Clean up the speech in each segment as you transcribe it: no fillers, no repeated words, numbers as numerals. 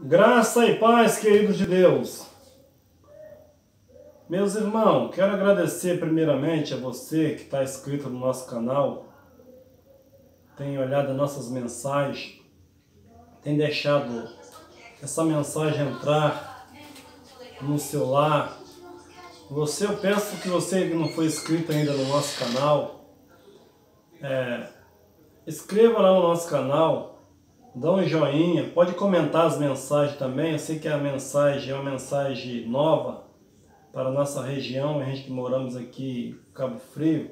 Graça e paz, queridos de Deus. Meus irmãos, quero agradecer primeiramente a você que está inscrito no nosso canal, tem olhado as nossas mensagens, tem deixado essa mensagem entrar no seu lar. Eu peço que você que não foi inscrito ainda no nosso canal, inscreva lá no nosso canal, dá um joinha, pode comentar as mensagens também. Eu sei que a mensagem é uma mensagem nova para a nossa região, a gente que moramos aqui em Cabo Frio.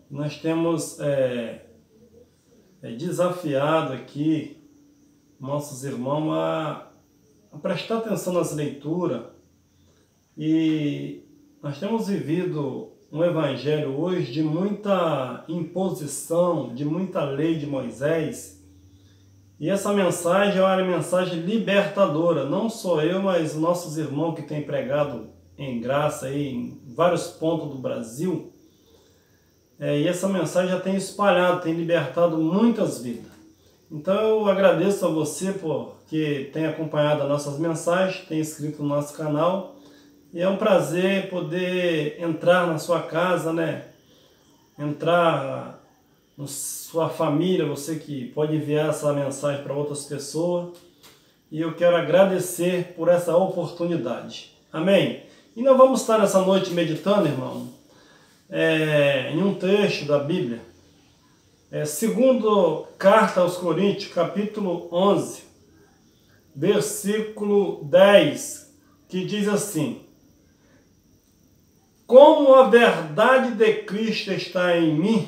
Nós temos desafiado aqui nossos irmãos a prestar atenção nas leituras, e nós temos vivido um evangelho hoje de muita imposição, de muita lei de Moisés. E essa mensagem é uma mensagem libertadora, não só eu, mas nossos irmãos que têm pregado em graça aí em vários pontos do Brasil. E essa mensagem já tem espalhado, tem libertado muitas vidas. Então eu agradeço a você porque tem acompanhado as nossas mensagens, tem inscrito no nosso canal. E é um prazer poder entrar na sua casa, né? Entrar na sua família, você que pode enviar essa mensagem para outras pessoas. E eu quero agradecer por essa oportunidade. Amém? E nós vamos estar nessa noite meditando, irmão, em um trecho da Bíblia. Segundo carta aos Coríntios, capítulo 11, versículo 10, que diz assim: como a verdade de Cristo está em mim,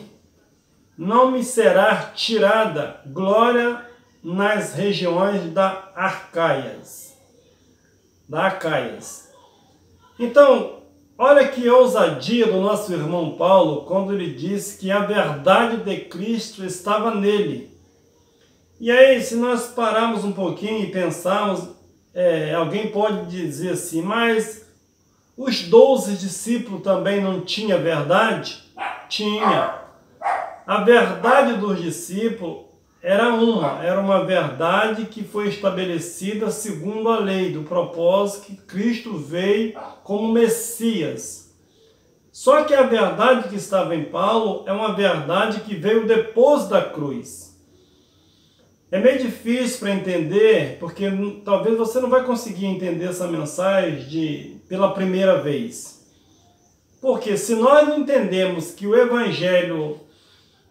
não me será tirada glória nas regiões da Acaias. Então, olha que ousadia do nosso irmão Paulo quando ele disse que a verdade de Cristo estava nele. E aí, se nós pararmos um pouquinho e pensarmos, alguém pode dizer assim, mas os 12 discípulos também não tinham verdade? Tinha. A verdade dos discípulos era uma verdade que foi estabelecida segundo a lei, do propósito que Cristo veio como Messias. Só que a verdade que estava em Paulo é uma verdade que veio depois da cruz. É meio difícil para entender, porque talvez você não vai conseguir entender essa mensagem pela primeira vez. Porque se nós não entendemos que o Evangelho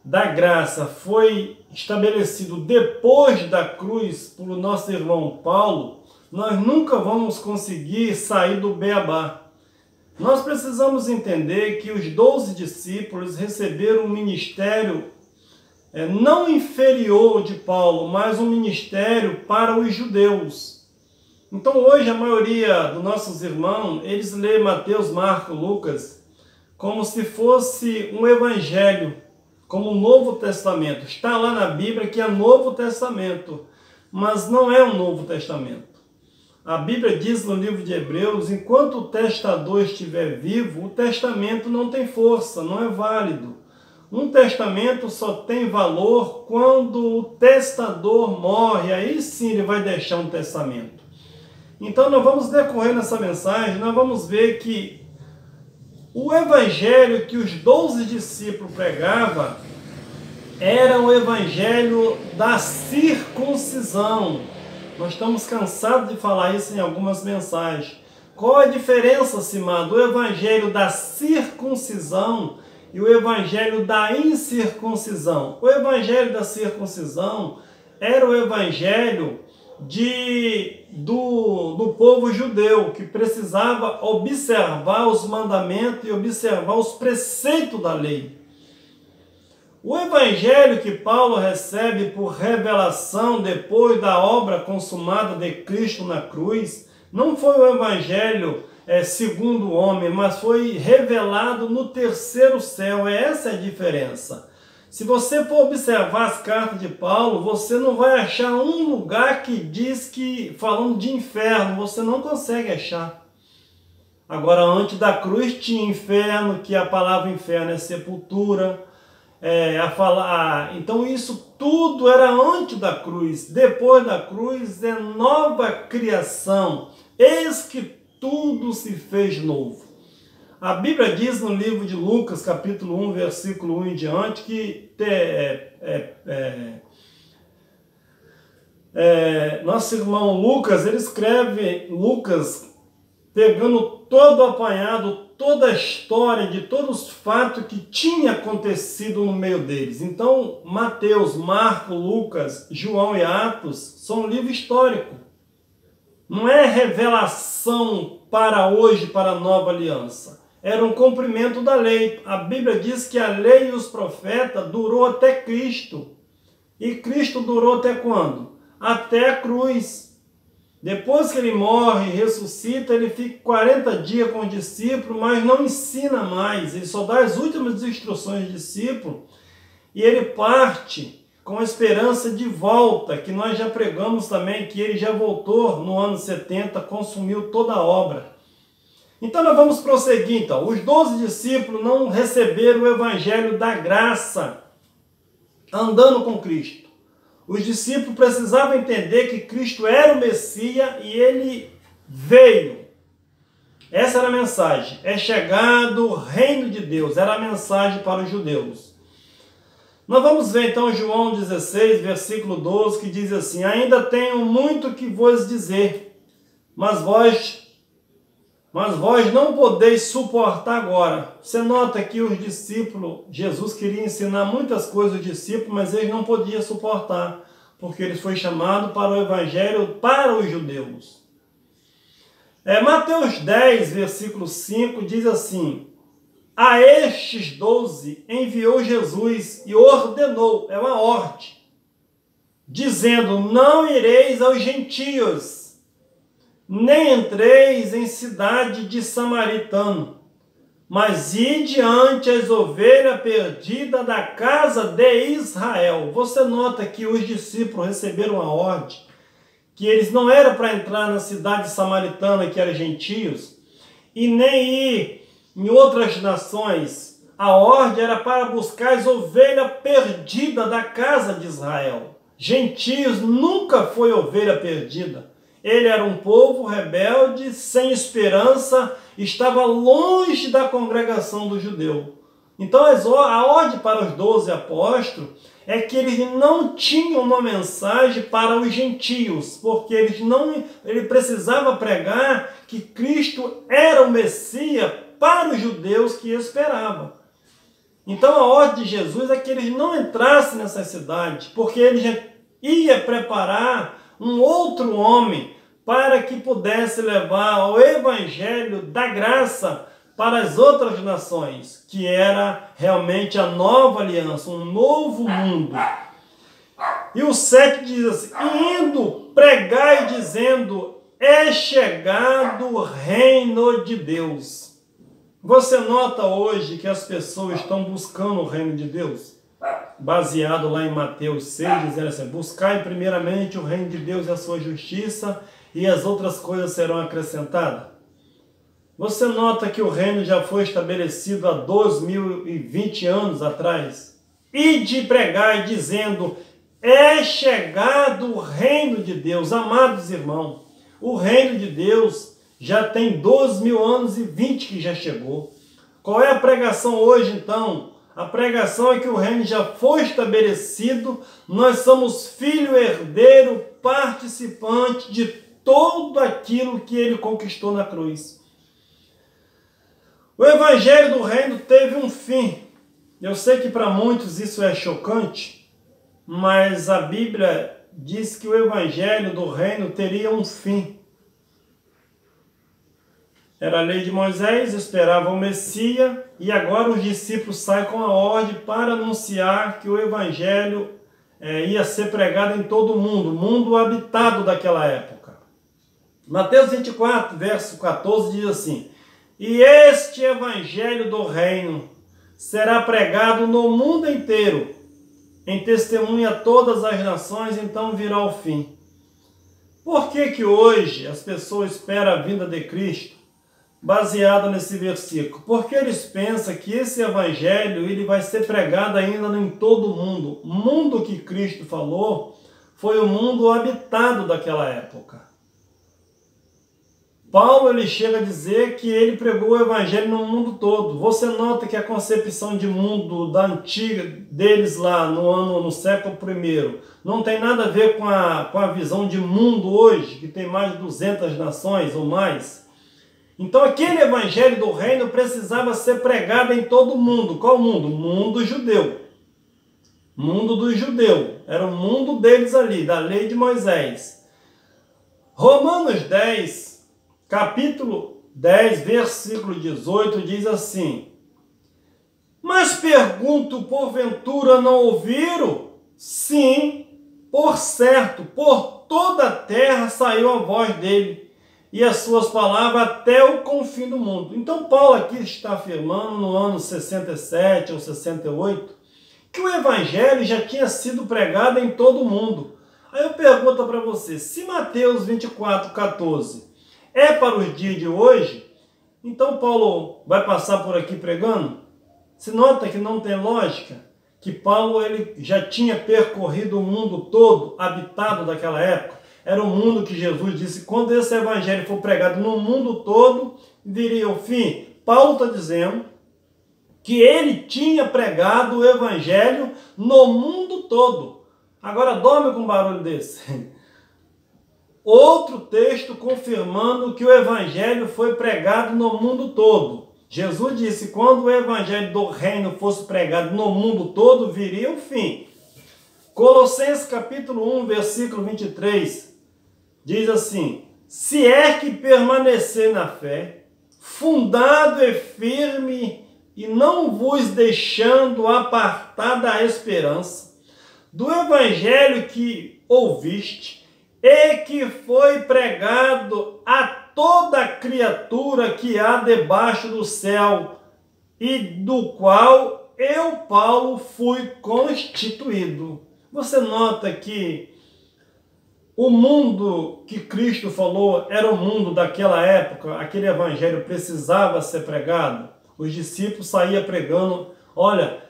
da graça foi estabelecido depois da cruz por nosso irmão Paulo, nós nunca vamos conseguir sair do beabá. Nós precisamos entender que os 12 discípulos receberam um ministério não inferior de Paulo, mas um ministério para os judeus. Então hoje a maioria dos nossos irmãos, eles lê Mateus, Marcos, Lucas como se fosse um evangelho, como o Novo Testamento. Está lá na Bíblia que é Novo Testamento, mas não é um Novo Testamento. A Bíblia diz no livro de Hebreus, enquanto o testador estiver vivo, o testamento não tem força, não é válido. Um testamento só tem valor quando o testador morre, aí sim ele vai deixar um testamento. Então nós vamos decorrer nessa mensagem, nós vamos ver que o evangelho que os 12 discípulos pregavam era o evangelho da circuncisão. Nós estamos cansados de falar isso em algumas mensagens. Qual a diferença, Simão, do evangelho da circuncisão e o evangelho da incircuncisão? O evangelho da circuncisão era o evangelho do povo judeu, que precisava observar os mandamentos e observar os preceitos da lei. O evangelho que Paulo recebe por revelação depois da obra consumada de Cristo na cruz, não foi o evangelho segundo o homem, mas foi revelado no terceiro céu. Essa é a diferença. Se você for observar as cartas de Paulo, você não vai achar um lugar que diz que, falando de inferno, você não consegue achar. Agora, antes da cruz tinha inferno, que a palavra inferno é sepultura. a falar. Então isso tudo era antes da cruz. Depois da cruz é nova criação. Eis que tudo se fez novo. A Bíblia diz no livro de Lucas, capítulo 1, versículo 1 em diante, que nosso irmão Lucas, ele escreve, Lucas, pegando todo o apanhado, toda a história de todos os fatos que tinha acontecido no meio deles. Então, Mateus, Marcos, Lucas, João e Atos são um livro histórico. Não é revelação para hoje, para a nova aliança. Era um cumprimento da lei. A Bíblia diz que a lei e os profetas durou até Cristo. E Cristo durou até quando? Até a cruz. Depois que ele morre e ressuscita, ele fica 40 dias com os discípulos, mas não ensina mais. Ele só dá as últimas instruções aos discípulos. E ele parte com a esperança de volta, que nós já pregamos também, que ele já voltou no ano 70, consumiu toda a obra. Então nós vamos prosseguir. Então, os 12 discípulos não receberam o evangelho da graça, andando com Cristo. Os discípulos precisavam entender que Cristo era o Messias e ele veio. Essa era a mensagem. É chegado o reino de Deus. Era a mensagem para os judeus. Nós vamos ver então João 16, versículo 12, que diz assim: ainda tenho muito que vos dizer, mas vós não podeis suportar agora. Você nota que os discípulos, Jesus queria ensinar muitas coisas aos discípulos, mas eles não podiam suportar, porque ele foi chamado para o evangelho para os judeus. Mateus 10, versículo 5, diz assim: a estes 12 enviou Jesus e ordenou, é uma ordem, dizendo: não ireis aos gentios, nem entreis em cidade de samaritano, mas ide ante as ovelhas perdidas da casa de Israel. Você nota que os discípulos receberam a ordem, que eles não eram para entrar na cidade samaritana, que eram gentios, e nem ir em outras nações. A ordem era para buscar as ovelhas perdidas da casa de Israel. Gentios nunca foi ovelha perdida. Ele era um povo rebelde, sem esperança, estava longe da congregação do judeu. Então a ordem para os 12 apóstolos é que eles não tinham uma mensagem para os gentios, porque ele precisava pregar que Cristo era o Messias para os judeus que esperavam. Então a ordem de Jesus é que eles não entrassem nessa cidade, porque ele já ia preparar um outro homem para que pudesse levar o evangelho da graça para as outras nações, que era realmente a nova aliança, um novo mundo. E o 7 diz assim: indo, pregai dizendo, é chegado o reino de Deus. Você nota hoje que as pessoas estão buscando o reino de Deus? Baseado lá em Mateus 6, dizendo assim: buscai primeiramente o reino de Deus e a sua justiça, e as outras coisas serão acrescentadas. Você nota que o reino já foi estabelecido há 2020 anos atrás. Ide pregai dizendo, é chegado o reino de Deus. Amados irmãos, o reino de Deus já tem 12.000 anos e 20 que já chegou. Qual é a pregação hoje então? A pregação é que o reino já foi estabelecido, nós somos filho herdeiro, participante de tudo aquilo que ele conquistou na cruz. O evangelho do reino teve um fim. Eu sei que para muitos isso é chocante, mas a Bíblia diz que o evangelho do reino teria um fim. Era a lei de Moisés, esperavam o Messias, e agora os discípulos saem com a ordem para anunciar que o evangelho ia ser pregado em todo o mundo habitado daquela época. Mateus 24, verso 14 diz assim: e este evangelho do reino será pregado no mundo inteiro, em testemunha a todas as nações, então virá o fim. Por que que hoje as pessoas esperam a vinda de Cristo? baseado nesse versículo, porque eles pensam que esse evangelho ele vai ser pregado ainda em todo o mundo. O mundo que Cristo falou foi o mundo habitado daquela época. Paulo ele chega a dizer que ele pregou o evangelho no mundo todo. Você nota que a concepção de mundo da antiga deles lá no século I não tem nada a ver com a visão de mundo hoje, que tem mais de 200 nações ou mais. Então aquele evangelho do reino precisava ser pregado em todo o mundo. Qual mundo? O mundo judeu. Mundo do judeu. Era o mundo deles ali, da lei de Moisés. Romanos 10, capítulo 10, versículo 18, diz assim: mas pergunto, porventura não ouviram? Sim, por certo, por toda a terra saiu a voz dele, e as suas palavras até o confim do mundo. Então Paulo aqui está afirmando no ano 67 ou 68 que o evangelho já tinha sido pregado em todo o mundo. Aí eu pergunto para você, se Mateus 24, 14 é para os dias de hoje, então Paulo vai passar por aqui pregando? Se nota que não tem lógica, que Paulo ele já tinha percorrido o mundo todo habitado daquela época. Era o mundo que Jesus disse, quando esse evangelho for pregado no mundo todo, viria o fim. Paulo está dizendo que ele tinha pregado o evangelho no mundo todo. Agora dorme com um barulho desse. Outro texto confirmando que o evangelho foi pregado no mundo todo. Jesus disse, quando o evangelho do reino fosse pregado no mundo todo, viria o fim. Colossenses capítulo 1, versículo 23, diz assim, se é que permanecer na fé, fundado e firme, e não vos deixando apartar da esperança, do evangelho que ouviste, e que foi pregado a toda criatura que há debaixo do céu, e do qual eu, Paulo, fui constituído. Você nota que o mundo que Cristo falou era o mundo daquela época, aquele evangelho precisava ser pregado. Os discípulos saíam pregando, olha,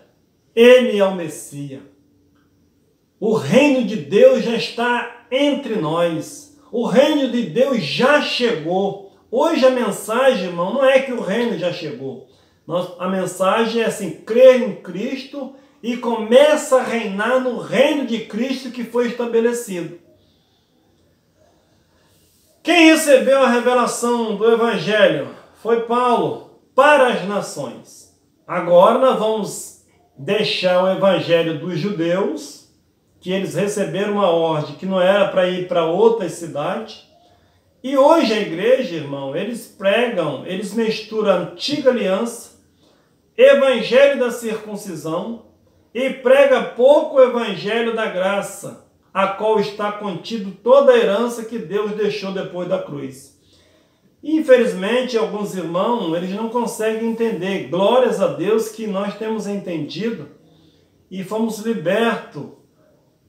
ele é o Messias. O reino de Deus já está entre nós. O reino de Deus já chegou. Hoje a mensagem, irmão, não é que o reino já chegou. A mensagem é assim, crer em Cristo e começa a reinar no reino de Cristo que foi estabelecido. Quem recebeu a revelação do Evangelho foi Paulo para as nações. Agora nós vamos deixar o Evangelho dos judeus, que eles receberam uma ordem que não era para ir para outras cidades. E hoje a igreja, irmão, eles pregam, eles misturam a antiga aliança, evangelho da circuncisão e prega pouco o evangelho da graça, a qual está contido toda a herança que Deus deixou depois da cruz. Infelizmente, alguns irmãos, eles não conseguem entender. Glórias a Deus que nós temos entendido e fomos libertos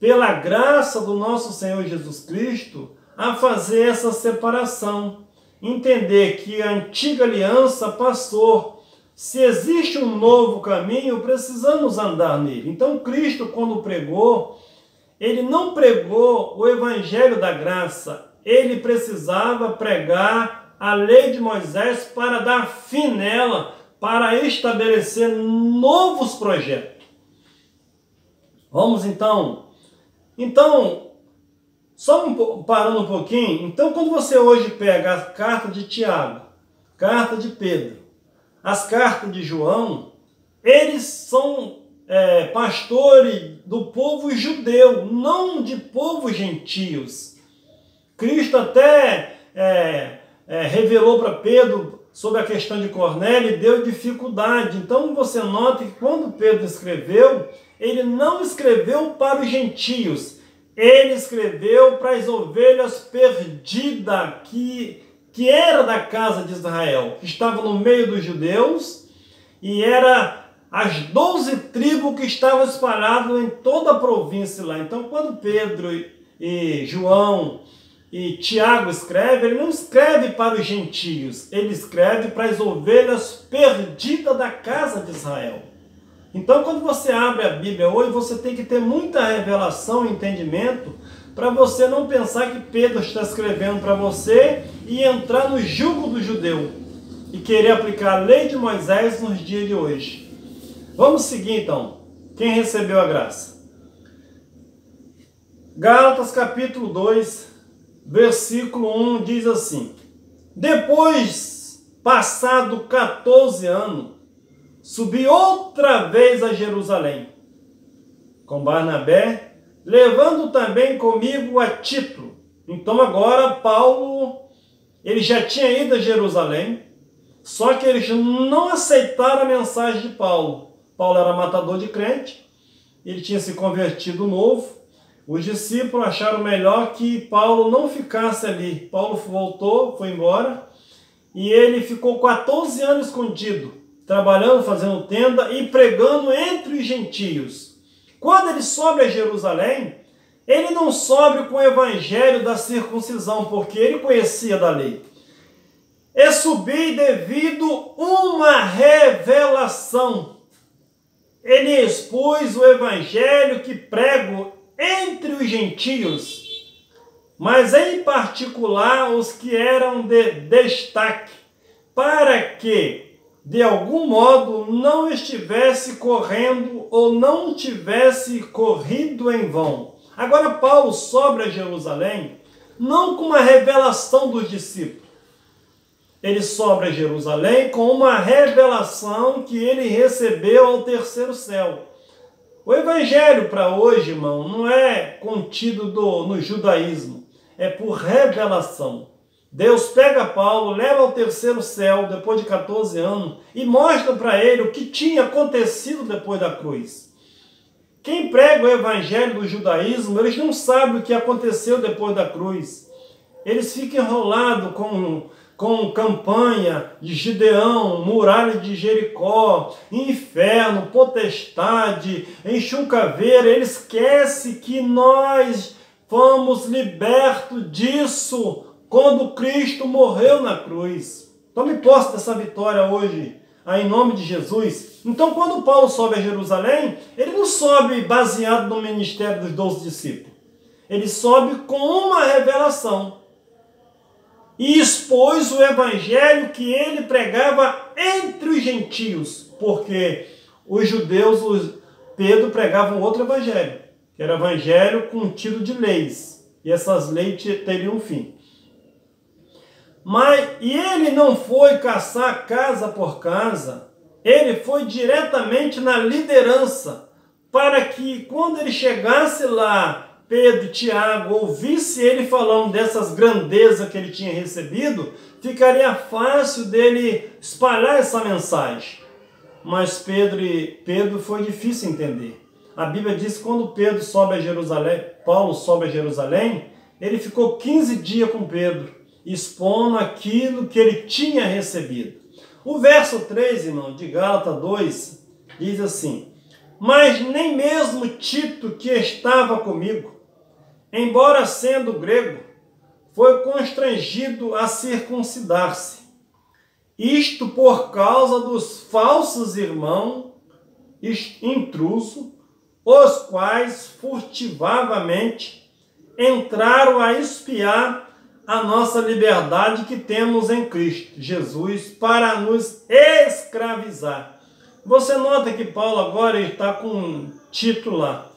pela graça do nosso Senhor Jesus Cristo a fazer essa separação. Entender que a antiga aliança passou. Se existe um novo caminho, precisamos andar nele. Então Cristo, quando pregou, ele não pregou o evangelho da graça. Ele precisava pregar a lei de Moisés para dar fim nela, para estabelecer novos projetos. Vamos então... só parando um pouquinho, então quando você hoje pega a carta de Tiago, carta de Pedro, as cartas de João, eles são pastores do povo judeu, não de povos gentios. Cristo até revelou para Pedro sobre a questão de Cornélio e deu dificuldade. Então você nota que quando Pedro escreveu, ele não escreveu para os gentios, ele escreveu para as ovelhas perdidas que era da casa de Israel, que estava no meio dos judeus, e era as 12 tribos que estavam espalhadas em toda a província lá. Então quando Pedro e João e Tiago escreve, ele não escreve para os gentios, ele escreve para as ovelhas perdidas da casa de Israel. Então, quando você abre a Bíblia hoje, você tem que ter muita revelação e entendimento para você não pensar que Pedro está escrevendo para você e entrar no jugo do judeu e querer aplicar a lei de Moisés nos dias de hoje. Vamos seguir então. Quem recebeu a graça? Gálatas capítulo 2, versículo 1 diz assim: depois, passado 14 anos, subi outra vez a Jerusalém, com Barnabé, levando também comigo a Tito. Então agora Paulo, ele já tinha ido a Jerusalém, só que eles não aceitaram a mensagem de Paulo. Paulo era matador de crente, ele tinha se convertido novo. Os discípulos acharam melhor que Paulo não ficasse ali. Paulo voltou, foi embora, e ele ficou 14 anos escondido, trabalhando, fazendo tenda e pregando entre os gentios. Quando ele sobe a Jerusalém, ele não sobe com o evangelho da circuncisão, porque ele conhecia da lei. É subir devido uma revelação. Ele expôs o evangelho que prego entre os gentios, mas em particular os que eram de destaque, para que, de algum modo, não estivesse correndo ou não tivesse corrido em vão. Agora Paulo sobe a Jerusalém, não com uma revelação dos discípulos. Ele sobe a Jerusalém com uma revelação que ele recebeu ao terceiro céu. O evangelho para hoje, irmão, não é contido no judaísmo, é por revelação. Deus pega Paulo, leva ao terceiro céu depois de 14 anos e mostra para ele o que tinha acontecido depois da cruz. Quem prega o evangelho do judaísmo, eles não sabem o que aconteceu depois da cruz. Eles ficam enrolados com campanha de Gideão, muralha de Jericó, inferno, potestade, enxucaveira. Ele esquece que nós fomos libertos disso quando Cristo morreu na cruz. Tome posse dessa vitória hoje, aí, em nome de Jesus. Então, quando Paulo sobe a Jerusalém, ele não sobe baseado no ministério dos 12 discípulos. Ele sobe com uma revelação. E expôs o evangelho que ele pregava entre os gentios, porque os judeus, Pedro pregava um outro evangelho, que era evangelho contido de leis, e essas leis teriam um fim. E ele não foi caçar casa por casa, ele foi diretamente na liderança, para que quando ele chegasse lá, Pedro e Tiago ouvisse ele falando dessas grandezas que ele tinha recebido, ficaria fácil dele espalhar essa mensagem. Mas Pedro foi difícil entender. A Bíblia diz que quando Pedro sobe a Jerusalém, Paulo sobe a Jerusalém, ele ficou 15 dias com Pedro, expondo aquilo que ele tinha recebido. O verso 3, irmão, de Gálatas 2, diz assim: mas nem mesmo Tito, que estava comigo, embora sendo grego, foi constrangido a circuncidar-se. Isto por causa dos falsos irmãos intrusos, os quais furtivamente entraram a espiar a nossa liberdade que temos em Cristo Jesus para nos escravizar. Você nota que Paulo agora está com Tito lá.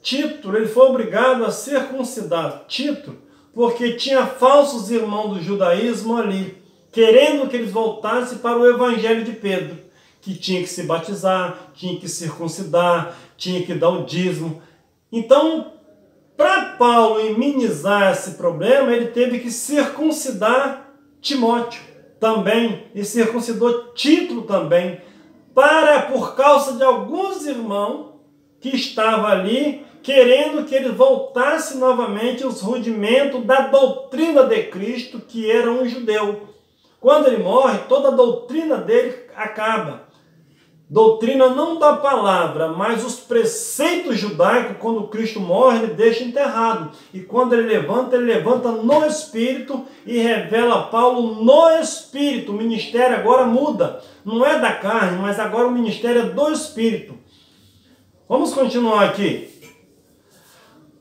Tito, ele foi obrigado a circuncidar Tito, porque tinha falsos irmãos do judaísmo ali, querendo que eles voltassem para o evangelho de Pedro, que tinha que se batizar, tinha que circuncidar, tinha que dar o dízimo. Então, para Paulo minimizar esse problema, ele teve que circuncidar Timóteo também, e circuncidou Tito também, por causa de alguns irmãos que estavam ali, querendo que ele voltasse novamente aos rudimentos da doutrina de Cristo, que era um judeu. Quando ele morre, toda a doutrina dele acaba. doutrina não da palavra, mas os preceitos judaicos, quando Cristo morre, ele deixa enterrado. E quando ele levanta no Espírito e revela Paulo no Espírito. O ministério agora muda. Não é da carne, mas agora o ministério é do Espírito. Vamos continuar aqui.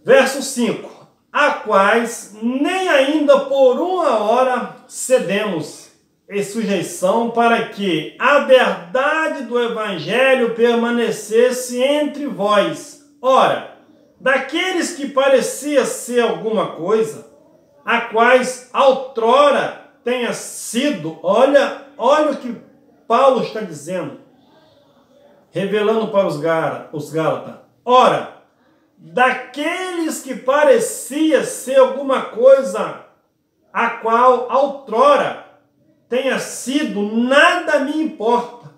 Verso 5. A quais nem ainda por uma hora cedemos em sujeição, para que a verdade do Evangelho permanecesse entre vós. Ora, daqueles que parecia ser alguma coisa, a quais outrora tenha sido, olha o que Paulo está dizendo, revelando para os Gálatas. Ora, daqueles que parecia ser alguma coisa, a qual outrora tenha sido, nada me importa.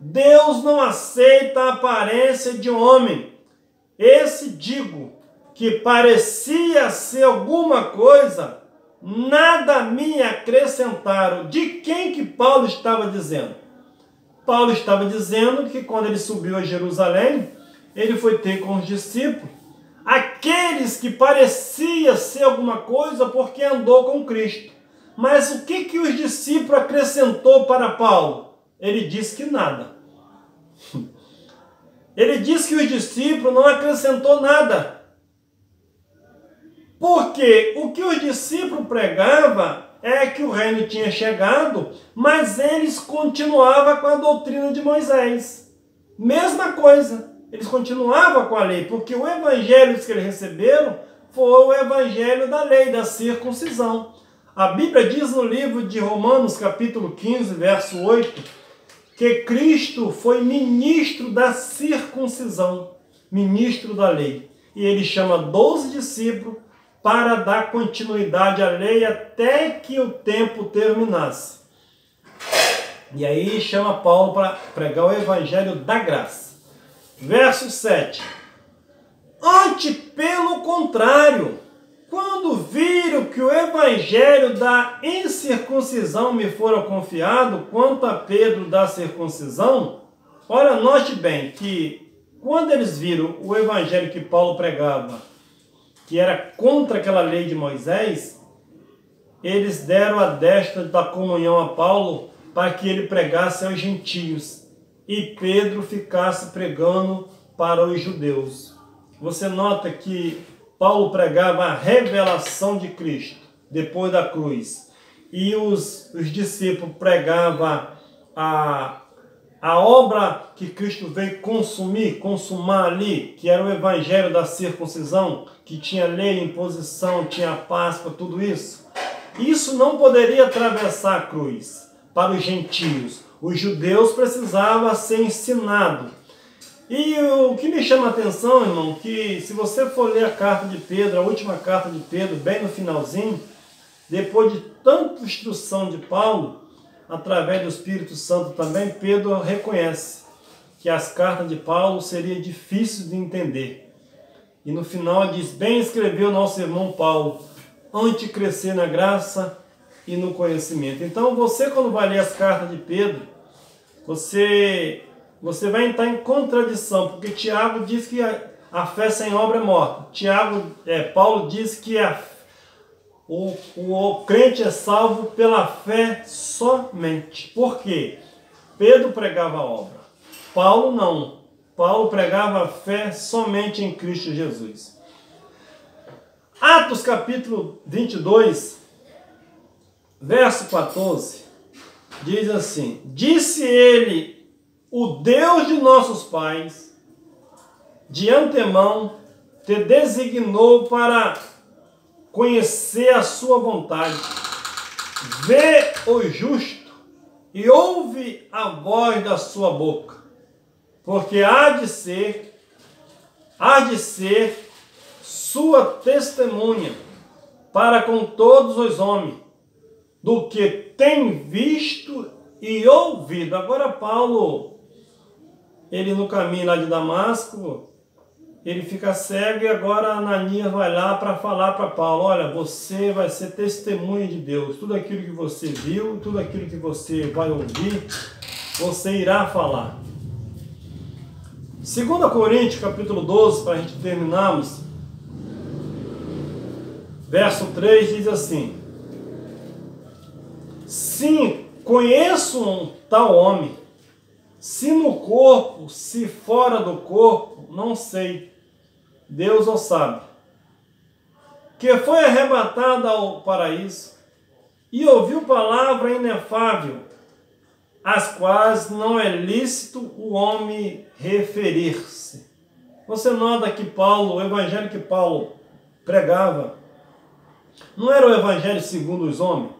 Deus não aceita a aparência de homem. Esse digo, que parecia ser alguma coisa, nada me acrescentaram. De quem que Paulo estava dizendo? Paulo estava dizendo que quando ele subiu a Jerusalém, ele foi ter com os discípulos, aqueles que parecia ser alguma coisa porque andou com Cristo. Mas o que os discípulos acrescentou para Paulo? Ele disse que nada. Ele disse que os discípulos não acrescentou nada. Porque o que os discípulos pregavam é que o reino tinha chegado, mas eles continuavam com a doutrina de Moisés. Mesma coisa. Eles continuavam com a lei, porque o evangelho que eles receberam foi o evangelho da lei, da circuncisão. A Bíblia diz no livro de Romanos, capítulo 15, verso 8, que Cristo foi ministro da circuncisão, ministro da lei. E ele chama 12 discípulos para dar continuidade à lei até que o tempo terminasse. E aí chama Paulo para pregar o evangelho da graça. Verso 7. Antes, pelo contrário, quando viram que o evangelho da incircuncisão me fora confiado, quanto a Pedro da circuncisão, olha, note bem que quando eles viram o evangelho que Paulo pregava, que era contra aquela lei de Moisés, eles deram a destra da comunhão a Paulo para que ele pregasse aos gentios e Pedro ficasse pregando para os judeus. Você nota que Paulo pregava a revelação de Cristo depois da cruz. E os discípulos pregavam a obra que Cristo veio consumar ali, que era o evangelho da circuncisão, que tinha lei, imposição, tinha Páscoa, tudo isso. Isso não poderia atravessar a cruz para os gentios. Os judeus precisavam ser ensinados. E o que me chama a atenção, irmão, que se você for ler a carta de Pedro, a última carta de Pedro, bem no finalzinho, depois de tanta instrução de Paulo, através do Espírito Santo também, Pedro reconhece que as cartas de Paulo seriam difíceis de entender. E no final diz, bem escreveu nosso irmão Paulo, antes de crescer na graça e no conhecimento. Então você, quando vai ler as cartas de Pedro, você vai entrar em contradição, porque Tiago diz que a fé sem obra é morta. Paulo diz que o crente é salvo pela fé somente. Por quê? Pedro pregava a obra. Paulo não. Paulo pregava a fé somente em Cristo Jesus. Atos capítulo 22, verso 14, diz assim, disse ele, o Deus de nossos pais, de antemão, te designou para conhecer a sua vontade. Vê o justo e ouve a voz da sua boca, porque há de ser sua testemunha para com todos os homens, do que tem visto e ouvido. Agora Paulo, ele no caminho lá de Damasco, ele fica cego e agora Ananias vai lá para falar para Paulo, olha, você vai ser testemunha de Deus, tudo aquilo que você viu, tudo aquilo que você vai ouvir, você irá falar. 2 Coríntios, capítulo 12, para a gente terminarmos, verso 3 diz assim: sim, conheço um tal homem, se no corpo, se fora do corpo, não sei, Deus o sabe, que foi arrebatado ao paraíso e ouviu palavra inefável, às quais não é lícito o homem referir-se. Você nota que Paulo, o evangelho que Paulo pregava, não era o evangelho segundo os homens,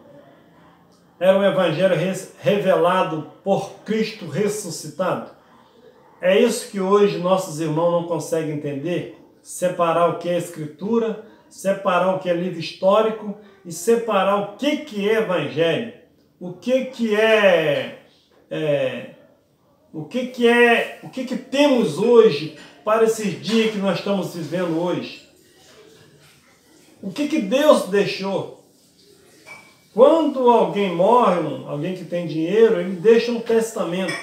era o evangelho revelado por Cristo ressuscitado. É isso que hoje nossos irmãos não conseguem entender, separar o que é escritura, separar o que é livro histórico e separar o que é evangelho, o que temos hoje para esses dias que nós estamos vivendo hoje. O que Deus deixou? Quando alguém morre, alguém que tem dinheiro, ele deixa um testamento.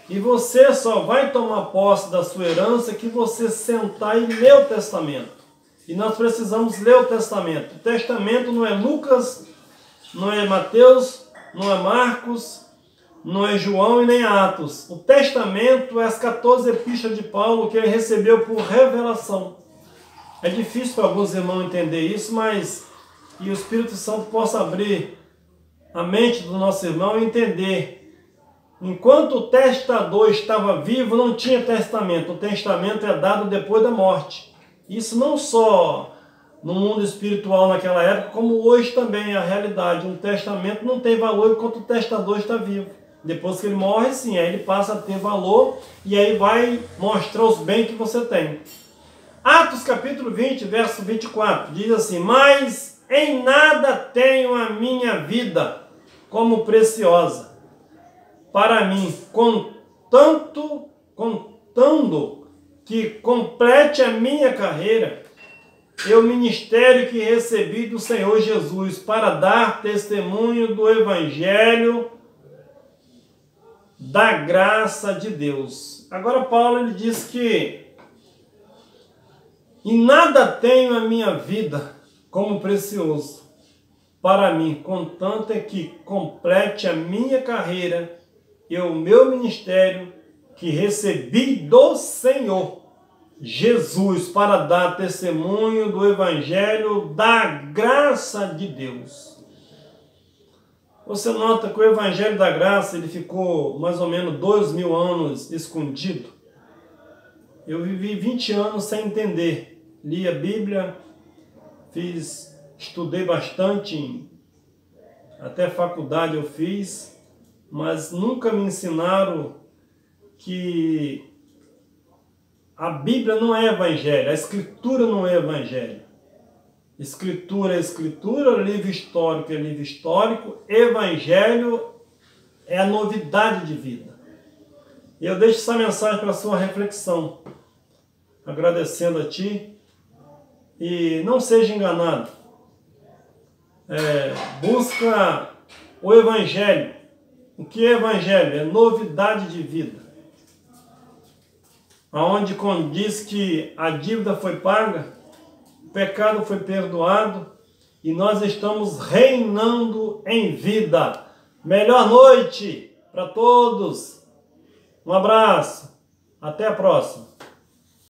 E você só vai tomar posse da sua herança que você sentar e ler o testamento. E nós precisamos ler o testamento. O testamento não é Lucas, não é Mateus, não é Marcos, não é João e nem Atos. O testamento é as 14 epístolas de Paulo que ele recebeu por revelação. É difícil para alguns irmãos entender isso, mas que o Espírito Santo possa abrir a mente do nosso irmão e entender. Enquanto o testador estava vivo, não tinha testamento. O testamento é dado depois da morte. Isso não só no mundo espiritual naquela época, como hoje também é a realidade. Um testamento não tem valor enquanto o testador está vivo. Depois que ele morre, sim, aí ele passa a ter valor e aí vai mostrar os bens que você tem. Atos capítulo 20, verso 24, diz assim: mas em nada tenho a minha vida como preciosa para mim, contando que complete a minha carreira e o ministério que recebi do Senhor Jesus para dar testemunho do Evangelho da graça de Deus. Agora Paulo ele diz que em nada tenho a minha vida como precioso para mim, contanto é que complete a minha carreira e o meu ministério que recebi do Senhor Jesus para dar testemunho do Evangelho da graça de Deus. Você nota que o Evangelho da graça ele ficou mais ou menos 2000 anos escondido. Eu vivi 20 anos sem entender. Li a Bíblia, estudei bastante, até faculdade eu fiz, mas nunca me ensinaram que a Bíblia não é evangelho, a Escritura não é evangelho. Escritura é escritura, livro histórico é livro histórico, evangelho é a novidade de vida. E eu deixo essa mensagem para a sua reflexão, agradecendo a ti. E não seja enganado. Busca o Evangelho. O que é Evangelho? É novidade de vida. Aonde quando diz que a dívida foi paga, o pecado foi perdoado e nós estamos reinando em vida. Melhor noite para todos. Um abraço. Até a próxima.